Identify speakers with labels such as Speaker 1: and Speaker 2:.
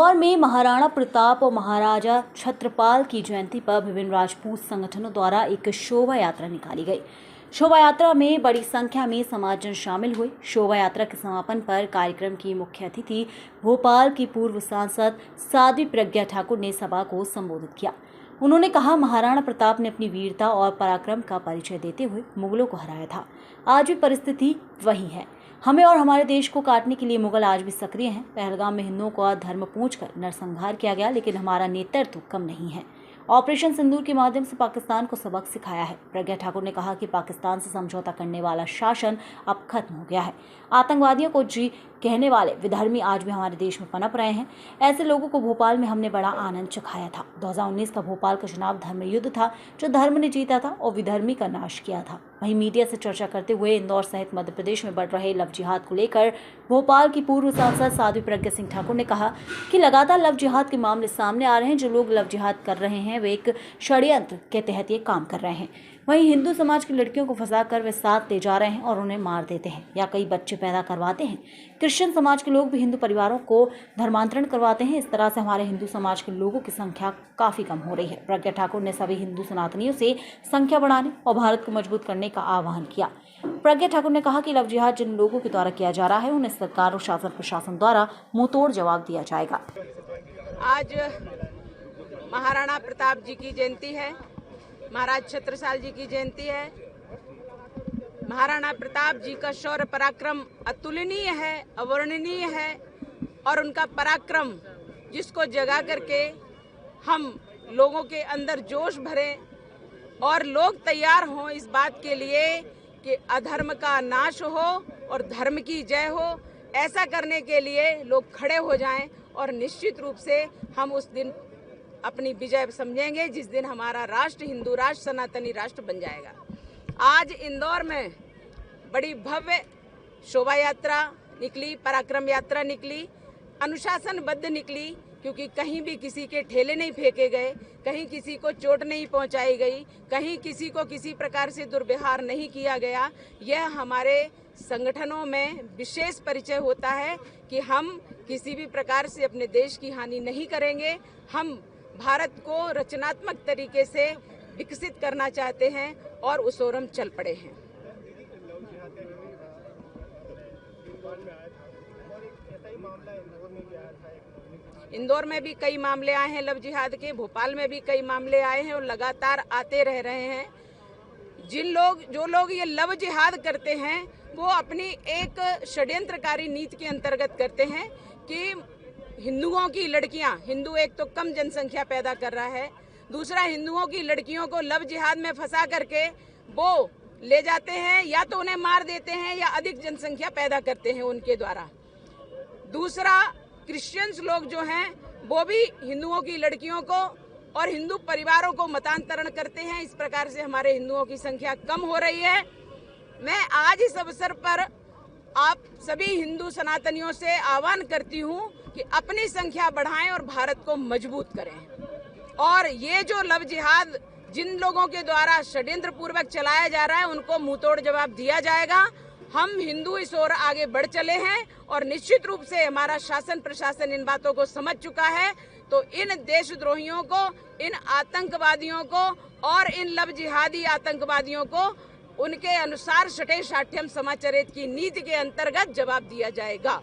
Speaker 1: इंदौर में महाराणा प्रताप और महाराजा छत्रपाल की जयंती पर विभिन्न राजपूत संगठनों द्वारा एक शोभा यात्रा निकाली गई। शोभा यात्रा में बड़ी संख्या में समाजजन शामिल हुए। शोभा यात्रा के समापन पर कार्यक्रम की मुख्य अतिथि भोपाल की पूर्व सांसद साध्वी प्रज्ञा ठाकुर ने सभा को संबोधित किया। उन्होंने कहा, महाराणा प्रताप ने अपनी वीरता और पराक्रम का परिचय देते हुए मुगलों को हराया था। आज भी परिस्थिति वही है। हमें और हमारे देश को काटने के लिए मुगल आज भी सक्रिय हैं। पहलगाम में हिंदुओं का धर्म पूछकर नरसंहार किया गया, लेकिन हमारा नेतृत्व कम नहीं है। ऑपरेशन सिंदूर के माध्यम से पाकिस्तान को सबक सिखाया है। प्रज्ञा ठाकुर ने कहा कि पाकिस्तान से समझौता करने वाला शासन अब खत्म हो गया है। आतंकवादियों को जी कहने वाले विधर्मी आज भी हमारे देश में पनप रहे हैं। ऐसे लोगों को भोपाल में हमने बड़ा आनंद चखाया था। 2019 का भोपाल का चुनाव धर्म युद्ध था, जो धर्म ने जीता था और विधर्मी का नाश किया था। वहीं मीडिया से चर्चा करते हुए इंदौर सहित मध्य प्रदेश में बढ़ रहे लव जिहाद को लेकर भोपाल की पूर्व सांसद साध्वी प्रज्ञा सिंह ठाकुर ने कहा कि लगातार लव जिहाद के मामले सामने आ रहे हैं। जो लोग लव जिहाद कर रहे हैं वे एक षड्यंत्र के तहत ये काम कर रहे हैं। वहीं हिंदू समाज की लड़कियों को फंसाकर वे साथ ले जा रहे हैं और उन्हें मार देते हैं या कई बच्चे पैदा करवाते हैं। क्रिश्चियन समाज के लोग भी हिंदू परिवारों को धर्मांतरण करवाते हैं। इस तरह से हमारे हिंदू समाज के लोगों की संख्या काफी कम हो रही है। प्रज्ञा ठाकुर ने सभी हिंदू सनातनियों से संख्या बढ़ाने और भारत को मजबूत करने का आह्वान किया। प्रज्ञा ठाकुर ने कहा कि लव जिहाद जिन लोगों के द्वारा किया जा रहा है, उन्हें सरकार और शासन प्रशासन द्वारा मुंहतोड़ जवाब दिया जाएगा।
Speaker 2: आज महाराणा प्रताप जी की जयंती है, महाराज छत्रसाल जी की जयंती है। महाराणा प्रताप जी का शौर्य पराक्रम अतुलनीय है, अवर्णनीय है और उनका पराक्रम जिसको जगा करके हम लोगों के अंदर जोश भरें और लोग तैयार हों इस बात के लिए कि अधर्म का नाश हो और धर्म की जय हो। ऐसा करने के लिए लोग खड़े हो जाएं और निश्चित रूप से हम उस दिन अपनी विजय समझेंगे जिस दिन हमारा राष्ट्र हिंदू राष्ट्र सनातनी राष्ट्र बन जाएगा। आज इंदौर में बड़ी भव्य शोभा यात्रा निकली, पराक्रम यात्रा निकली, अनुशासनबद्ध निकली, क्योंकि कहीं भी किसी के ठेले नहीं फेंके गए, कहीं किसी को चोट नहीं पहुंचाई गई, कहीं किसी को किसी प्रकार से दुर्व्यवहार नहीं किया गया। यह हमारे संगठनों में विशेष परिचय होता है कि हम किसी भी प्रकार से अपने देश की हानि नहीं करेंगे। हम भारत को रचनात्मक तरीके से विकसित करना चाहते हैं और उस ओर हम चल पड़े हैं। इंदौर में भी कई मामले आए हैं लव जिहाद के, भोपाल में भी कई मामले आए हैं और लगातार आते रह रहे हैं। जो लोग ये लव जिहाद करते हैं वो अपनी एक षड्यंत्रकारी नीति के अंतर्गत करते हैं कि हिंदुओं की लड़कियां, हिंदू एक तो कम जनसंख्या पैदा कर रहा है, दूसरा हिंदुओं की लड़कियों को लव जिहाद में फंसा करके वो ले जाते हैं, या तो उन्हें मार देते हैं या अधिक जनसंख्या पैदा करते हैं उनके द्वारा। दूसरा, क्रिश्चियंस लोग जो हैं वो भी हिंदुओं की लड़कियों को और हिंदू परिवारों को मतांतरण करते हैं। इस प्रकार से हमारे हिंदुओं की संख्या कम हो रही है। मैं आज इस अवसर पर आप सभी हिंदू सनातनियों से आह्वान करती हूं कि अपनी संख्या बढ़ाएं और भारत को मजबूत करें। और ये जो लव जिहाद जिन लोगों के द्वारा षड्यंत्र पूर्वक चलाया जा रहा है उनको मुंहतोड़ जवाब दिया जाएगा। हम हिंदू इस ओर आगे बढ़ चले हैं और निश्चित रूप से हमारा शासन प्रशासन इन बातों को समझ चुका है। तो इन देशद्रोहियों को, इन आतंकवादियों को और इन लव जिहादी आतंकवादियों को उनके अनुसार शठे शाठ्यम समाचरित की नीति के अंतर्गत जवाब दिया जाएगा।